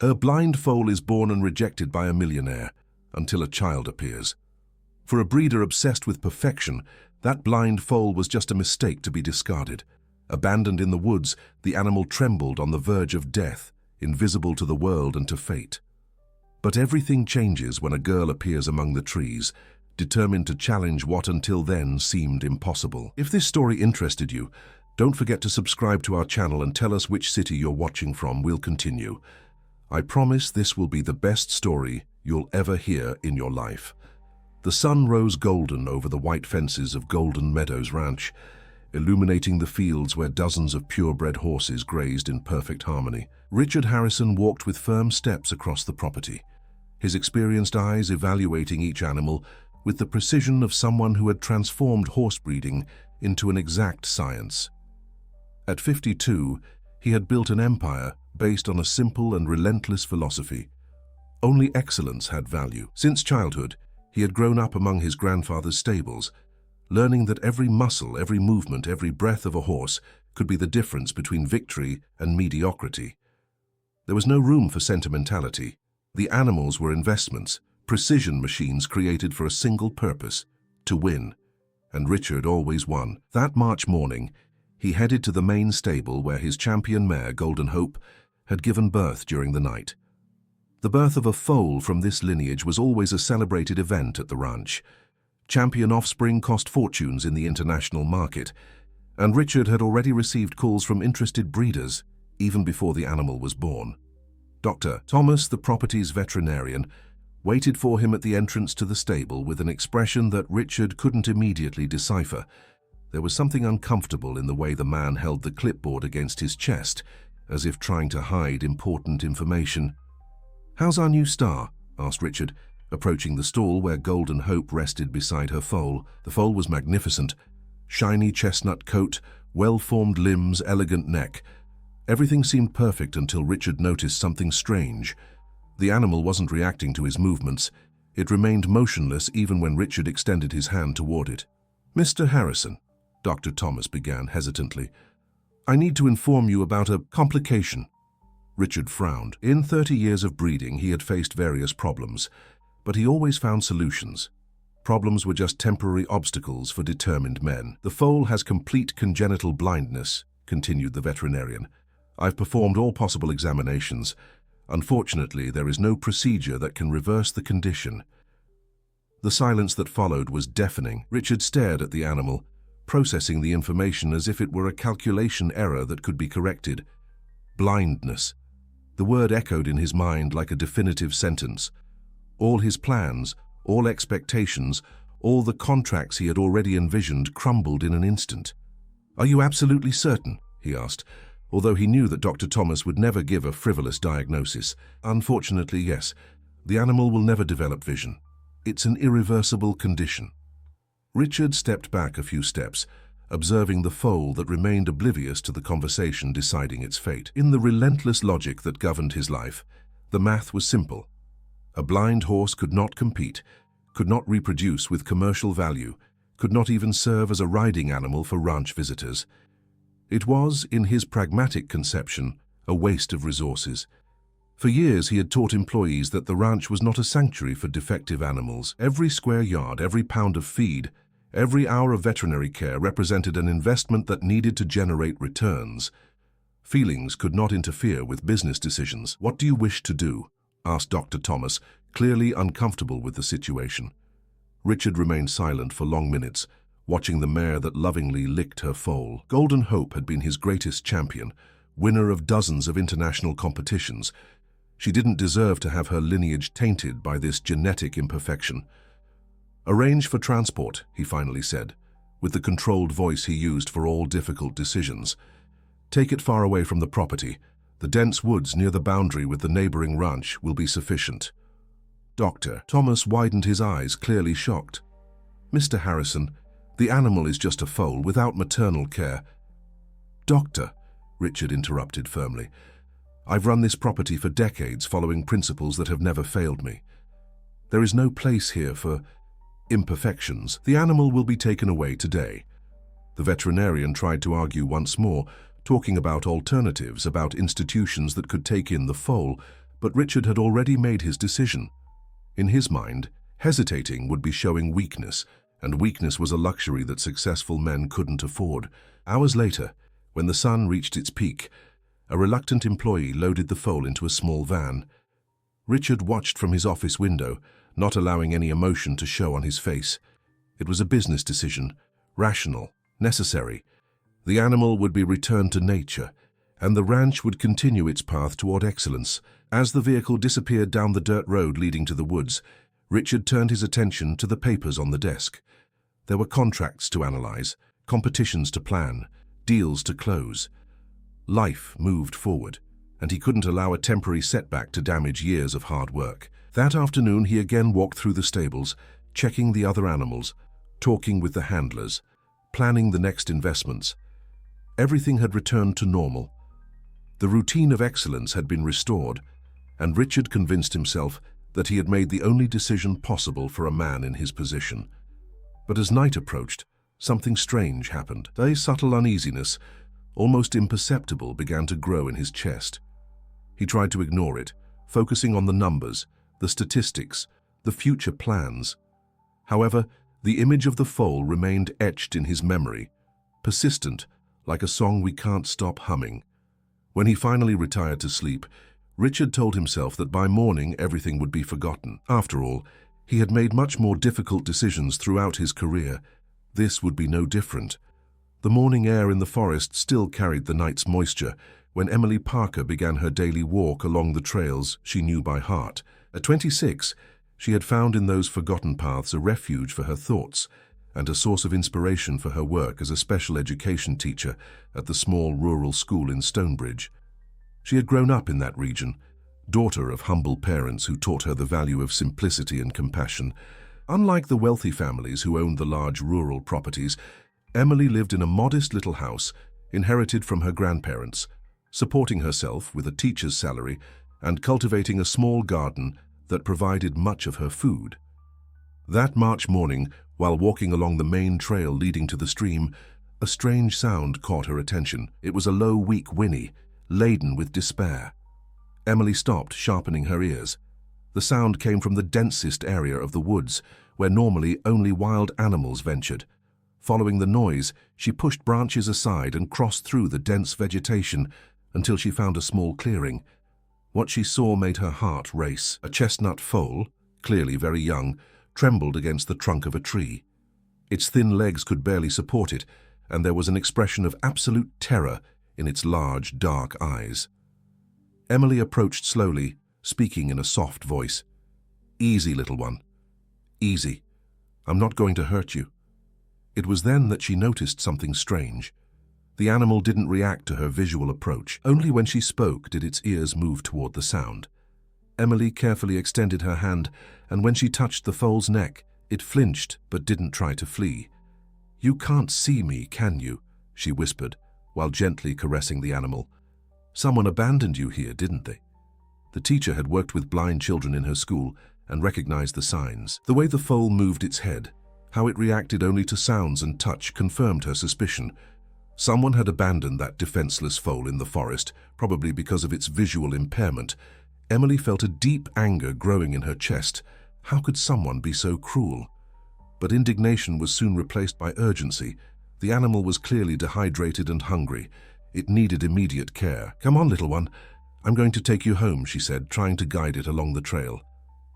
A blind foal is born and rejected by a millionaire until a child appears. For a breeder obsessed with perfection, that blind foal was just a mistake to be discarded. Abandoned in the woods, the animal trembled on the verge of death, invisible to the world and to fate. But everything changes when a girl appears among the trees, determined to challenge what until then seemed impossible. If this story interested you, don't forget to subscribe to our channel and tell us which city you're watching from. We'll continue. I promise this will be the best story you'll ever hear in your life. The sun rose golden over the white fences of Golden Meadows Ranch, illuminating the fields where dozens of purebred horses grazed in perfect harmony. Richard Harrison walked with firm steps across the property, his experienced eyes evaluating each animal with the precision of someone who had transformed horse breeding into an exact science. At 52, he had built an empire based on a simple and relentless philosophy. Only excellence had value. Since childhood, he had grown up among his grandfather's stables, learning that every muscle, every movement, every breath of a horse could be the difference between victory and mediocrity. There was no room for sentimentality. The animals were investments, precision machines created for a single purpose, to win. And Richard always won. That March morning, he headed to the main stable where his champion mare, Golden Hope, had given birth during the night. The birth of a foal from this lineage was always a celebrated event at the ranch. Champion offspring cost fortunes in the international market, and Richard had already received calls from interested breeders even before the animal was born. Dr. Thomas, the property's veterinarian, waited for him at the entrance to the stable with an expression that Richard couldn't immediately decipher. There was something uncomfortable in the way the man held the clipboard against his chest, as if trying to hide important information. "How's our new star?" asked Richard, approaching the stall where Golden Hope rested beside her foal. The foal was magnificent. Shiny chestnut coat, well-formed limbs, elegant neck. Everything seemed perfect until Richard noticed something strange. The animal wasn't reacting to his movements. It remained motionless even when Richard extended his hand toward it. "Mr. Harrison," Dr. Thomas began hesitantly, "I need to inform you about a complication." Richard frowned. In 30 years of breeding, he had faced various problems, but he always found solutions. Problems were just temporary obstacles for determined men. "The foal has complete congenital blindness," continued the veterinarian. "I've performed all possible examinations. Unfortunately, there is no procedure that can reverse the condition." The silence that followed was deafening. Richard stared at the animal, processing the information as if it were a calculation error that could be corrected. Blindness. The word echoed in his mind like a definitive sentence. All his plans, all expectations, all the contracts he had already envisioned crumbled in an instant. "Are you absolutely certain?" he asked, although he knew that Dr. Thomas would never give a frivolous diagnosis. "Unfortunately, yes. The animal will never develop vision. It's an irreversible condition." Richard stepped back a few steps, observing the foal that remained oblivious to the conversation deciding its fate. In the relentless logic that governed his life, the math was simple. A blind horse could not compete, could not reproduce with commercial value, could not even serve as a riding animal for ranch visitors. It was, in his pragmatic conception, a waste of resources. For years he had taught employees that the ranch was not a sanctuary for defective animals. Every square yard, every pound of feed, every hour of veterinary care represented an investment that needed to generate returns. Feelings could not interfere with business decisions. "What do you wish to do?" asked Dr. Thomas, clearly uncomfortable with the situation. Richard remained silent for long minutes, watching the mare that lovingly licked her foal. Golden Hope had been his greatest champion, winner of dozens of international competitions. She didn't deserve to have her lineage tainted by this genetic imperfection. "Arrange for transport," he finally said, with the controlled voice he used for all difficult decisions. "Take it far away from the property. The dense woods near the boundary with the neighboring ranch will be sufficient." Dr. Thomas widened his eyes, clearly shocked. "Mr. Harrison, the animal is just a foal without maternal care." "Doctor," Richard interrupted firmly, "I've run this property for decades following principles that have never failed me. There is no place here for imperfections. The animal will be taken away today." The veterinarian tried to argue once more, talking about alternatives, about institutions that could take in the foal, But Richard had already made his decision. In his mind, hesitating would be showing weakness, and weakness was a luxury that successful men couldn't afford. Hours later, when the sun reached its peak, a reluctant employee loaded the foal into a small van. Richard watched from his office window, not allowing any emotion to show on his face. It was a business decision, rational, necessary. The animal would be returned to nature, and the ranch would continue its path toward excellence. As the vehicle disappeared down the dirt road leading to the woods, Richard turned his attention to the papers on the desk. There were contracts to analyze, competitions to plan, deals to close. Life moved forward, and he couldn't allow a temporary setback to damage years of hard work. That afternoon he again walked through the stables, checking the other animals, talking with the handlers, planning the next investments. Everything had returned to normal. The routine of excellence had been restored, and Richard convinced himself that he had made the only decision possible for a man in his position. But as night approached, something strange happened. A subtle uneasiness, almost imperceptible, began to grow in his chest. He tried to ignore it, focusing on the numbers, the statistics, the future plans. However, the image of the foal remained etched in his memory, persistent, like a song we can't stop humming. When he finally retired to sleep, Richard told himself that by morning everything would be forgotten. After all, he had made much more difficult decisions throughout his career. This would be no different. The morning air in the forest still carried the night's moisture when Emily Parker began her daily walk along the trails she knew by heart. At 26, she had found in those forgotten paths a refuge for her thoughts and a source of inspiration for her work as a special education teacher at the small rural school in Stonebridge. She had grown up in that region, daughter of humble parents who taught her the value of simplicity and compassion. Unlike the wealthy families who owned the large rural properties, Emily lived in a modest little house inherited from her grandparents, supporting herself with a teacher's salary and cultivating a small garden that provided much of her food. That March morning, while walking along the main trail leading to the stream, a strange sound caught her attention. It was a low, weak whinny, laden with despair. Emily stopped, sharpening her ears. The sound came from the densest area of the woods, where normally only wild animals ventured. Following the noise, she pushed branches aside and crossed through the dense vegetation until she found a small clearing. What she saw made her heart race. A chestnut foal, clearly very young, trembled against the trunk of a tree. Its thin legs could barely support it, and there was an expression of absolute terror in its large, dark eyes. Emily approached slowly, speaking in a soft voice. "Easy, little one. Easy. I'm not going to hurt you." It was then that she noticed something strange. The animal didn't react to her visual approach. Only when she spoke did its ears move toward the sound. Emily carefully extended her hand, and when she touched the foal's neck, it flinched but didn't try to flee. "You can't see me, can you?" she whispered, while gently caressing the animal. "Someone abandoned you here, didn't they?" The teacher had worked with blind children in her school and recognized the signs. The way the foal moved its head, how it reacted only to sounds and touch, confirmed her suspicion. Someone had abandoned that defenseless foal in the forest, probably because of its visual impairment. Emily felt a deep anger growing in her chest. How could someone be so cruel? But indignation was soon replaced by urgency. The animal was clearly dehydrated and hungry. It needed immediate care. "Come on, little one. I'm going to take you home," she said, trying to guide it along the trail.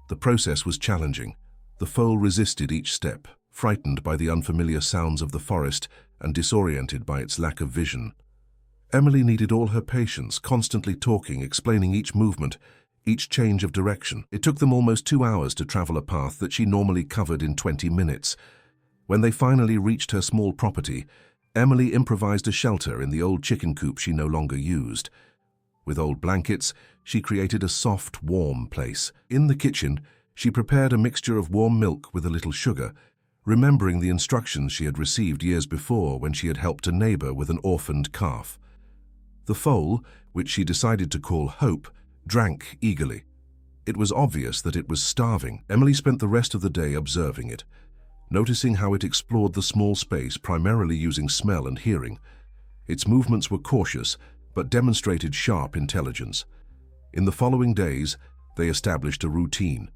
The process was challenging. The foal resisted each step, frightened by the unfamiliar sounds of the forest and disoriented by its lack of vision. Emily needed all her patience, constantly talking, explaining each movement, each change of direction. It took them almost 2 hours to travel a path that she normally covered in 20 minutes. When they finally reached her small property, Emily improvised a shelter in the old chicken coop she no longer used. With old blankets, she created a soft, warm place. In the kitchen, she prepared a mixture of warm milk with a little sugar, remembering the instructions she had received years before when she had helped a neighbor with an orphaned calf. The foal, which she decided to call Hope, drank eagerly. It was obvious that it was starving. Emily spent the rest of the day observing it, noticing how it explored the small space primarily using smell and hearing. Its movements were cautious, but demonstrated sharp intelligence. In the following days, they established a routine.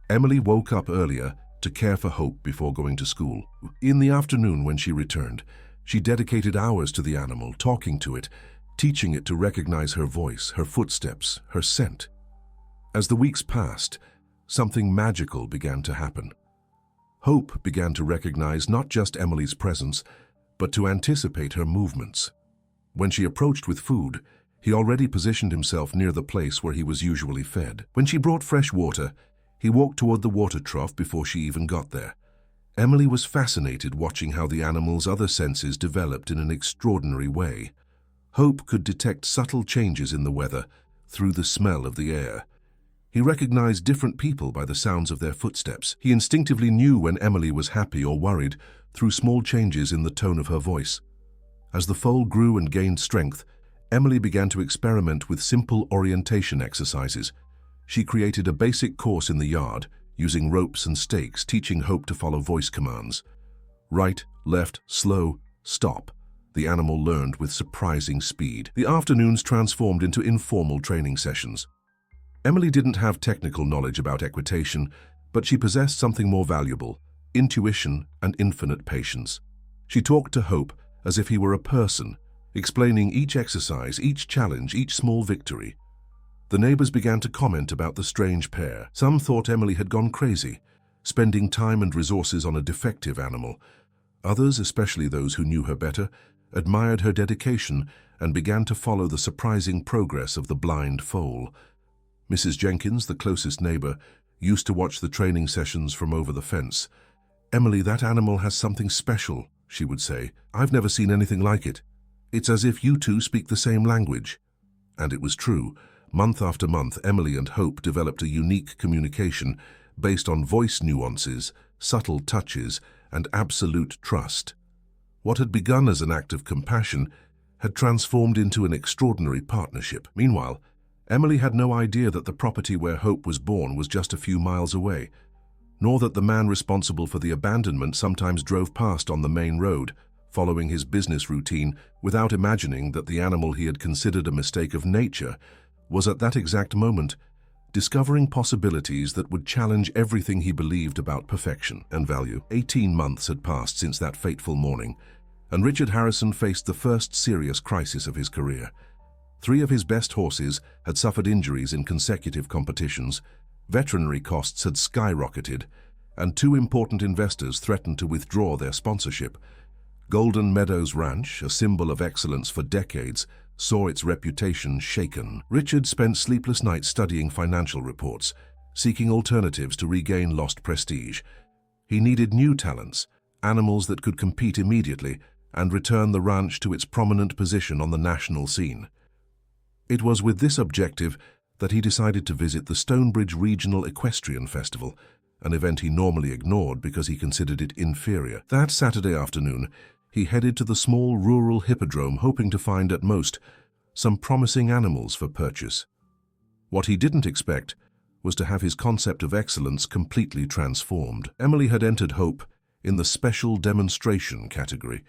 Emily woke up earlier to care for Hope before going to school. In the afternoon when she returned, she dedicated hours to the animal, talking to it, teaching it to recognize her voice, her footsteps, her scent. As the weeks passed, something magical began to happen. Hope began to recognize not just Emily's presence, but to anticipate her movements. When she approached with food, he already positioned himself near the place where he was usually fed. When she brought fresh water, he walked toward the water trough before she even got there. Emily was fascinated watching how the animal's other senses developed in an extraordinary way. Hope could detect subtle changes in the weather through the smell of the air. He recognized different people by the sounds of their footsteps. He instinctively knew when Emily was happy or worried through small changes in the tone of her voice. As the foal grew and gained strength, Emily began to experiment with simple orientation exercises. She created a basic course in the yard, using ropes and stakes, teaching Hope to follow voice commands. Right, left, slow, stop. The animal learned with surprising speed. The afternoons transformed into informal training sessions. Emily didn't have technical knowledge about equitation, but she possessed something more valuable: intuition and infinite patience. She talked to Hope as if he were a person, explaining each exercise, each challenge, each small victory. The neighbors began to comment about the strange pair. Some thought Emily had gone crazy, spending time and resources on a defective animal. Others, especially those who knew her better, admired her dedication and began to follow the surprising progress of the blind foal. Mrs. Jenkins, the closest neighbor, used to watch the training sessions from over the fence. "Emily, that animal has something special," she would say. "I've never seen anything like it. It's as if you two speak the same language." And it was true. Month after month, Emily and Hope developed a unique communication based on voice nuances, subtle touches, and absolute trust. What had begun as an act of compassion had transformed into an extraordinary partnership. Meanwhile, Emily had no idea that the property where Hope was born was just a few miles away, nor that the man responsible for the abandonment sometimes drove past on the main road, following his business routine without imagining that the animal he had considered a mistake of nature was at that exact moment discovering possibilities that would challenge everything he believed about perfection and value. 18 months had passed since that fateful morning, and Richard Harrison faced the first serious crisis of his career. 3 of his best horses had suffered injuries in consecutive competitions, veterinary costs had skyrocketed, and 2 important investors threatened to withdraw their sponsorship. Golden Meadows Ranch, a symbol of excellence for decades, saw its reputation shaken. Richard spent sleepless nights studying financial reports, seeking alternatives to regain lost prestige. He needed new talents, animals that could compete immediately and return the ranch to its prominent position on the national scene. It was with this objective that he decided to visit the Stonebridge Regional Equestrian Festival, an event he normally ignored because he considered it inferior. That Saturday afternoon, he headed to the small rural hippodrome, hoping to find at most some promising animals for purchase. What he didn't expect was to have his concept of excellence completely transformed. Emily had entered Hope in the special demonstration category,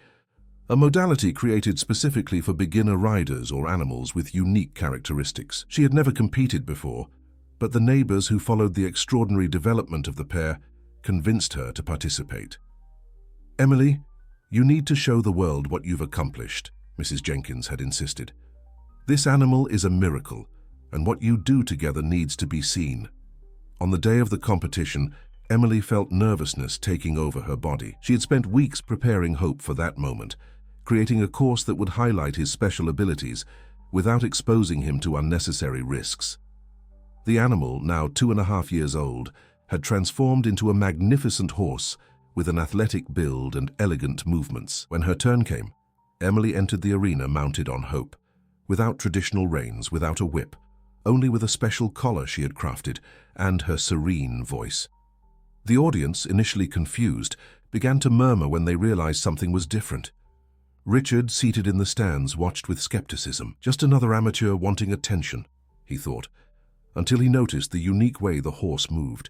a modality created specifically for beginner riders or animals with unique characteristics. She had never competed before, but the neighbors who followed the extraordinary development of the pair convinced her to participate. "Emily, you need to show the world what you've accomplished," Mrs. Jenkins had insisted. "This animal is a miracle, and what you do together needs to be seen." On the day of the competition, Emily felt nervousness taking over her body. She had spent weeks preparing Hope for that moment, creating a course that would highlight his special abilities without exposing him to unnecessary risks. The animal, now 2.5 years old, had transformed into a magnificent horse with an athletic build and elegant movements. When her turn came, Emily entered the arena mounted on Hope, without traditional reins, without a whip, only with a special collar she had crafted and her serene voice. The audience, initially confused, began to murmur when they realized something was different. Richard, seated in the stands, watched with skepticism. Just another amateur wanting attention, he thought, until he noticed the unique way the horse moved.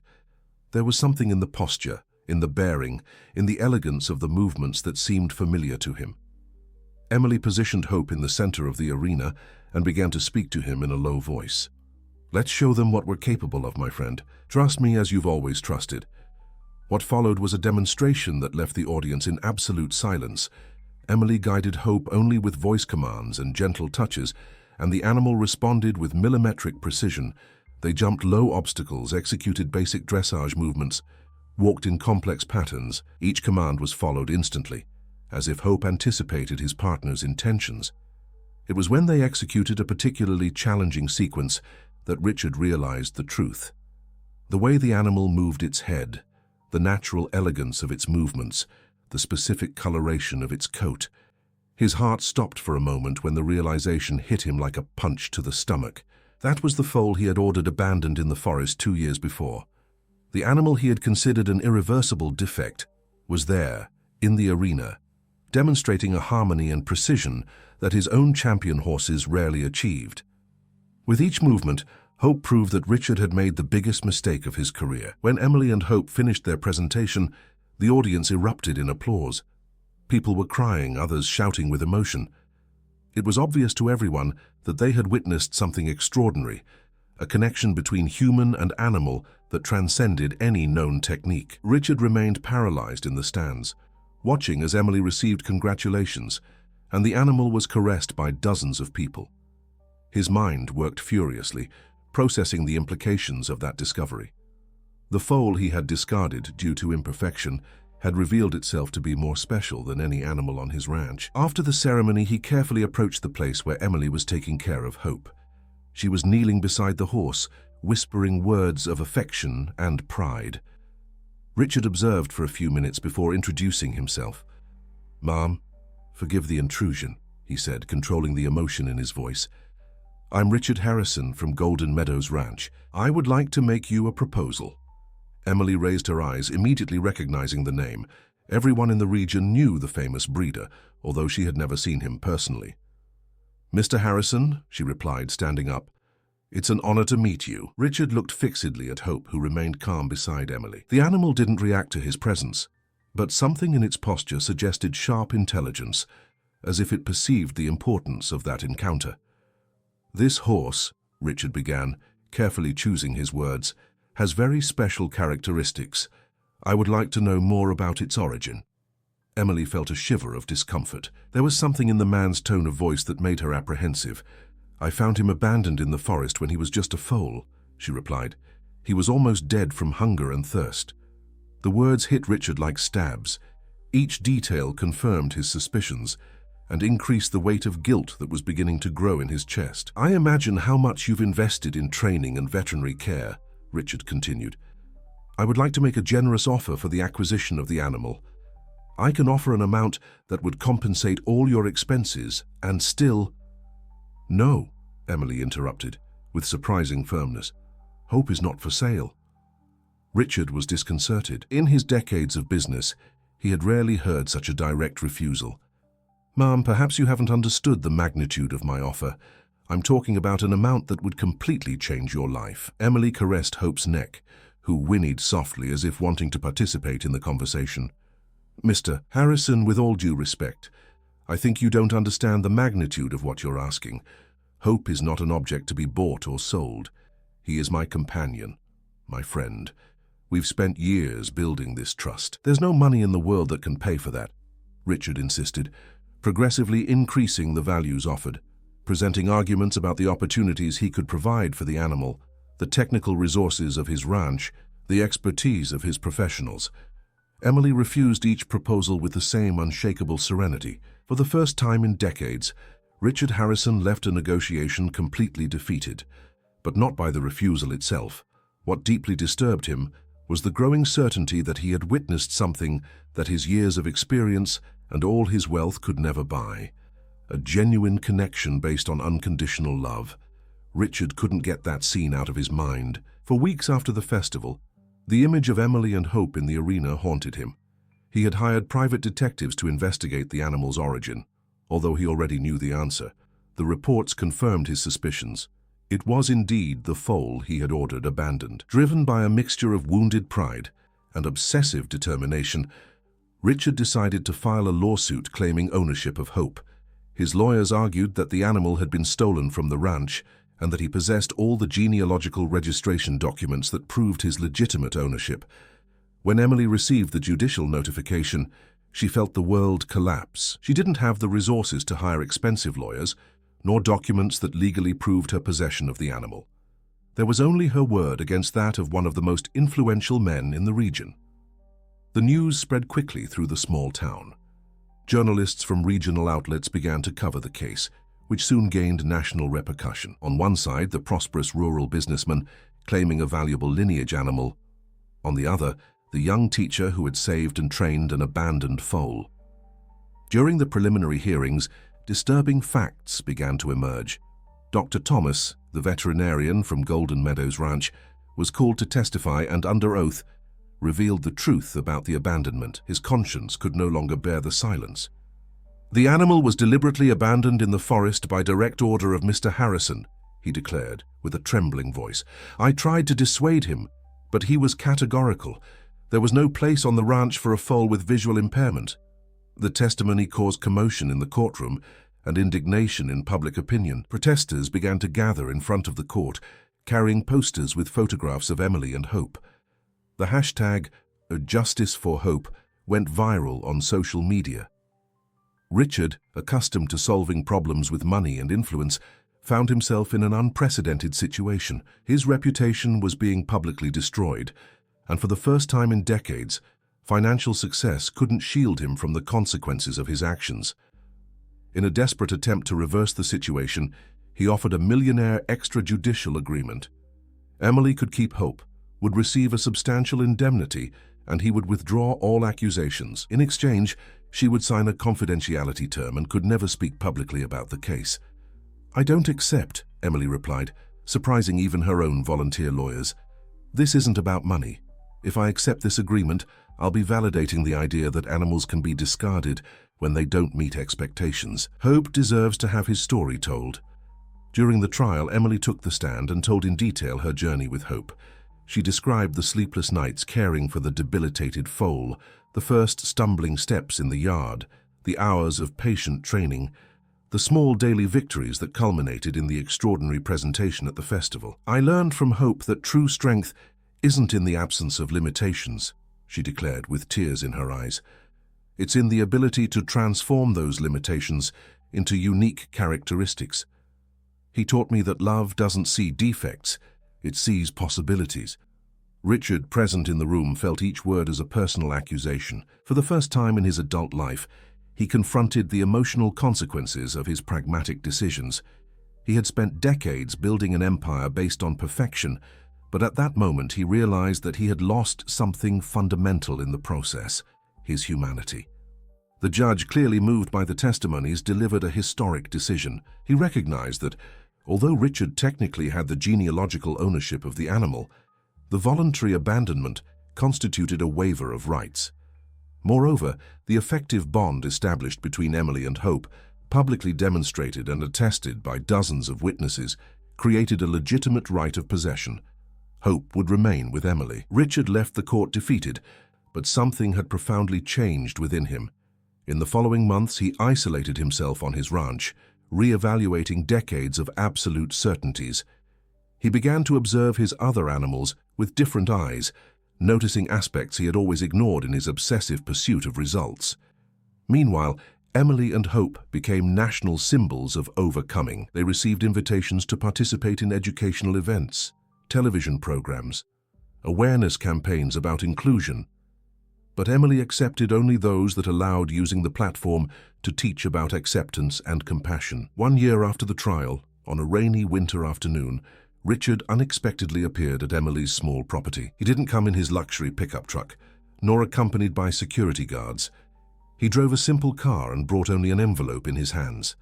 There was something in the posture, in the bearing, in the elegance of the movements that seemed familiar to him. Emily positioned Hope in the center of the arena and began to speak to him in a low voice. Let's show them what we're capable of, my friend. Trust me as you've always trusted. What followed was a demonstration that left the audience in absolute silence. Emily guided Hope only with voice commands and gentle touches, and the animal responded with millimetric precision. They jumped low obstacles, executed basic dressage movements, walked in complex patterns. Each command was followed instantly, as if Hope anticipated his partner's intentions. It was when they executed a particularly challenging sequence that Richard realized the truth. The way the animal moved its head, the natural elegance of its movements, the specific coloration of its coat. His heart stopped for a moment when the realization hit him like a punch to the stomach. That was the foal he had ordered abandoned in the forest 2 years before. The animal he had considered an irreversible defect was there, in the arena, demonstrating a harmony and precision that his own champion horses rarely achieved. With each movement, Hope proved that Richard had made the biggest mistake of his career. When Emily and Hope finished their presentation, the audience erupted in applause. People were crying, others shouting with emotion. It was obvious to everyone that they had witnessed something extraordinary, a connection between human and animal that transcended any known technique. Richard remained paralyzed in the stands, watching as Emily received congratulations, and the animal was caressed by dozens of people. His mind worked furiously, processing the implications of that discovery. The foal he had discarded due to imperfection had revealed itself to be more special than any animal on his ranch. After the ceremony, he carefully approached the place where Emily was taking care of Hope. She was kneeling beside the horse, whispering words of affection and pride. Richard observed for a few minutes before introducing himself. "Mom, forgive the intrusion," he said, controlling the emotion in his voice. "I'm Richard Harrison from Golden Meadows Ranch. I would like to make you a proposal." Emily raised her eyes, immediately recognizing the name. Everyone in the region knew the famous breeder, although she had never seen him personally. "Mr. Harrison," she replied, standing up, "it's an honor to meet you." Richard looked fixedly at Hope, who remained calm beside Emily. The animal didn't react to his presence, but something in its posture suggested sharp intelligence, as if it perceived the importance of that encounter. "This horse," Richard began, carefully choosing his words, "has very special characteristics. I would like to know more about its origin." Emily felt a shiver of discomfort. There was something in the man's tone of voice that made her apprehensive. "I found him abandoned in the forest when he was just a foal," she replied. "He was almost dead from hunger and thirst." The words hit Richard like stabs. Each detail confirmed his suspicions and increased the weight of guilt that was beginning to grow in his chest. "I imagine how much you've invested in training and veterinary care," Richard continued. "I would like to make a generous offer for the acquisition of the animal. I can offer an amount that would compensate all your expenses and still—" "No," Emily interrupted, with surprising firmness. "Hope is not for sale." Richard was disconcerted. In his decades of business, he had rarely heard such a direct refusal. "Ma'am, perhaps you haven't understood the magnitude of my offer. I'm talking about an amount that would completely change your life." Emily caressed Hope's neck, who whinnied softly as if wanting to participate in the conversation. "Mr. Harrison, with all due respect, I think you don't understand the magnitude of what you're asking. Hope is not an object to be bought or sold. He is my companion, my friend. We've spent years building this trust. There's no money in the world that can pay for that," Richard insisted, progressively increasing the values offered, presenting arguments about the opportunities he could provide for the animal, the technical resources of his ranch, the expertise of his professionals. Emily refused each proposal with the same unshakable serenity. For the first time in decades, Richard Harrison left a negotiation completely defeated, but not by the refusal itself. What deeply disturbed him was the growing certainty that he had witnessed something that his years of experience and all his wealth could never buy. A genuine connection based on unconditional love. Richard couldn't get that scene out of his mind. For weeks after the festival, the image of Emily and Hope in the arena haunted him. He had hired private detectives to investigate the animal's origin. Although he already knew the answer, the reports confirmed his suspicions. It was indeed the foal he had ordered abandoned. Driven by a mixture of wounded pride and obsessive determination, Richard decided to file a lawsuit claiming ownership of Hope. His lawyers argued that the animal had been stolen from the ranch and that he possessed all the genealogical registration documents that proved his legitimate ownership. When Emily received the judicial notification, she felt the world collapse. She didn't have the resources to hire expensive lawyers, nor documents that legally proved her possession of the animal. There was only her word against that of one of the most influential men in the region. The news spread quickly through the small town. Journalists from regional outlets began to cover the case, which soon gained national repercussion. On one side, the prosperous rural businessman claiming a valuable lineage animal. On the other, the young teacher who had saved and trained an abandoned foal. During the preliminary hearings, disturbing facts began to emerge. Dr. Thomas, the veterinarian from Golden Meadows Ranch, was called to testify and, under oath, revealed the truth about the abandonment. His conscience could no longer bear the silence. "The animal was deliberately abandoned in the forest by direct order of Mr. Harrison," he declared with a trembling voice. "I tried to dissuade him, but he was categorical. There was no place on the ranch for a foal with visual impairment." The testimony caused commotion in the courtroom and indignation in public opinion. Protesters began to gather in front of the court, carrying posters with photographs of Emily and Hope. The hashtag #Justice for Hope went viral on social media. Richard, accustomed to solving problems with money and influence, found himself in an unprecedented situation. His reputation was being publicly destroyed, and for the first time in decades, financial success couldn't shield him from the consequences of his actions. In a desperate attempt to reverse the situation, he offered a millionaire extrajudicial agreement. Emily could keep Hope, would receive a substantial indemnity, and he would withdraw all accusations. In exchange, she would sign a confidentiality term and could never speak publicly about the case. "I don't accept," Emily replied, surprising even her own volunteer lawyers. "This isn't about money. If I accept this agreement, I'll be validating the idea that animals can be discarded when they don't meet expectations. Hope deserves to have his story told." During the trial, Emily took the stand and told in detail her journey with Hope. She described the sleepless nights caring for the debilitated foal, the first stumbling steps in the yard, the hours of patient training, the small daily victories that culminated in the extraordinary presentation at the festival. "I learned from Hope that true strength isn't in the absence of limitations," she declared with tears in her eyes. "It's in the ability to transform those limitations into unique characteristics. He taught me that love doesn't see defects, it sees possibilities." Richard, present in the room, felt each word as a personal accusation. For the first time in his adult life, he confronted the emotional consequences of his pragmatic decisions. He had spent decades building an empire based on perfection, but at that moment he realized that he had lost something fundamental in the process: his humanity. The judge, clearly moved by the testimonies, delivered a historic decision. He recognized that, although Richard technically had the genealogical ownership of the animal, the voluntary abandonment constituted a waiver of rights. Moreover, the effective bond established between Emily and Hope, publicly demonstrated and attested by dozens of witnesses, created a legitimate right of possession. Hope would remain with Emily. Richard left the court defeated, but something had profoundly changed within him. In the following months, he isolated himself on his ranch, re-evaluating decades of absolute certainties. He began to observe his other animals with different eyes, noticing aspects he had always ignored in his obsessive pursuit of results. Meanwhile, Emily and Hope became national symbols of overcoming. They received invitations to participate in educational events, television programs, awareness campaigns about inclusion. But Emily accepted only those that allowed using the platform to teach about acceptance and compassion. 1 year after the trial, on a rainy winter afternoon, Richard unexpectedly appeared at Emily's small property. He didn't come in his luxury pickup truck, nor accompanied by security guards. He drove a simple car and brought only an envelope in his hands.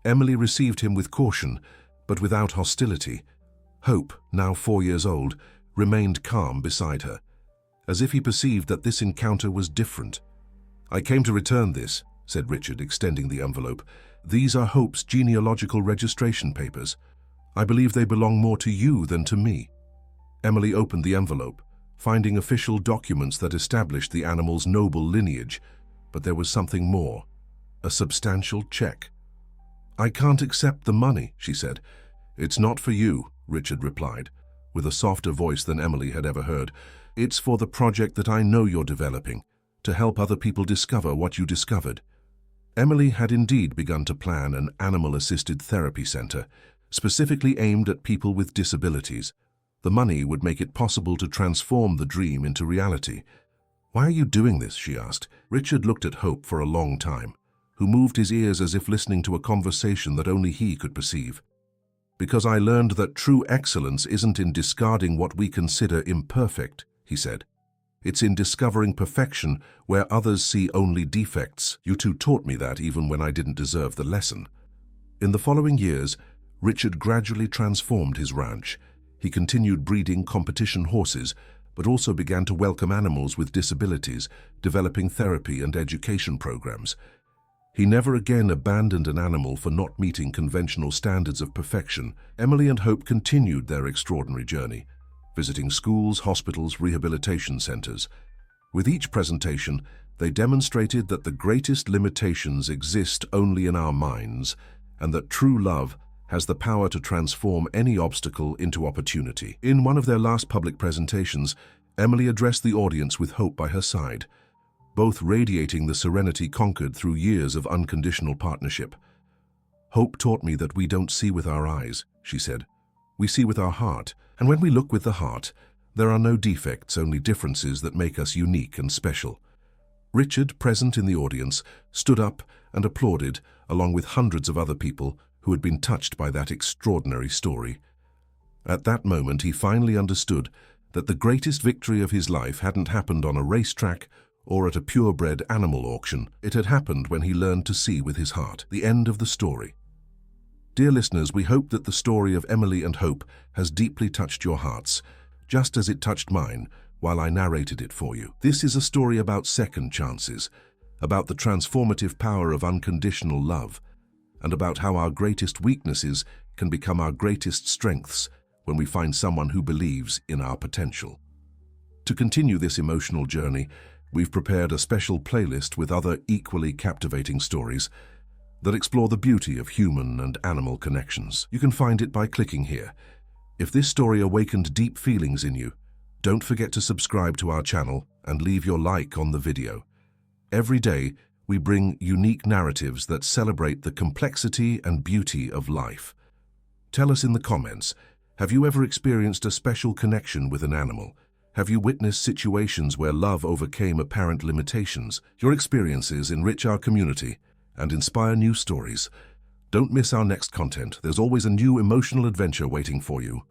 Emily received him with caution, but without hostility. Hope, now 4 years old, remained calm beside her, as if he perceived that this encounter was different. "I came to return this," said Richard, extending the envelope. "These are Hope's genealogical registration papers. I believe they belong more to you than to me." Emily opened the envelope, finding official documents that established the animal's noble lineage, but there was something more: a substantial check. "I can't accept the money," she said. "It's not for you," Richard replied, with a softer voice than Emily had ever heard. "It's for the project that I know you're developing, to help other people discover what you discovered." Emily had indeed begun to plan an animal-assisted therapy center, specifically aimed at people with disabilities. The money would make it possible to transform the dream into reality. "Why are you doing this?" she asked. Richard looked at Hope for a long time, who moved his ears as if listening to a conversation that only he could perceive. "Because I learned that true excellence isn't in discarding what we consider imperfect," he said. "It's in discovering perfection where others see only defects. You two taught me that even when I didn't deserve the lesson." In the following years, Richard gradually transformed his ranch. He continued breeding competition horses, but also began to welcome animals with disabilities, developing therapy and education programs. He never again abandoned an animal for not meeting conventional standards of perfection. Emily and Hope continued their extraordinary journey, visiting schools, hospitals, rehabilitation centers. With each presentation, they demonstrated that the greatest limitations exist only in our minds, and that true love has the power to transform any obstacle into opportunity. In one of their last public presentations, Emily addressed the audience with Hope by her side, both radiating the serenity conquered through years of unconditional partnership. "Hope taught me that we don't see with our eyes," she said. "We see with our heart, and when we look with the heart, there are no defects, only differences that make us unique and special." Richard, present in the audience, stood up and applauded, along with hundreds of other people who had been touched by that extraordinary story. At that moment, he finally understood that the greatest victory of his life hadn't happened on a racetrack or at a purebred animal auction. It had happened when he learned to see with his heart. The end of the story. Dear listeners, we hope that the story of Emily and Hope has deeply touched your hearts, just as it touched mine while I narrated it for you. This is a story about second chances, about the transformative power of unconditional love, and about how our greatest weaknesses can become our greatest strengths when we find someone who believes in our potential. To continue this emotional journey, we've prepared a special playlist with other equally captivating stories that explore the beauty of human and animal connections. You can find it by clicking here. If this story awakened deep feelings in you, don't forget to subscribe to our channel and leave your like on the video. Every day, we bring unique narratives that celebrate the complexity and beauty of life. Tell us in the comments, have you ever experienced a special connection with an animal? Have you witnessed situations where love overcame apparent limitations? Your experiences enrich our community and inspire new stories. Don't miss our next content. There's always a new emotional adventure waiting for you.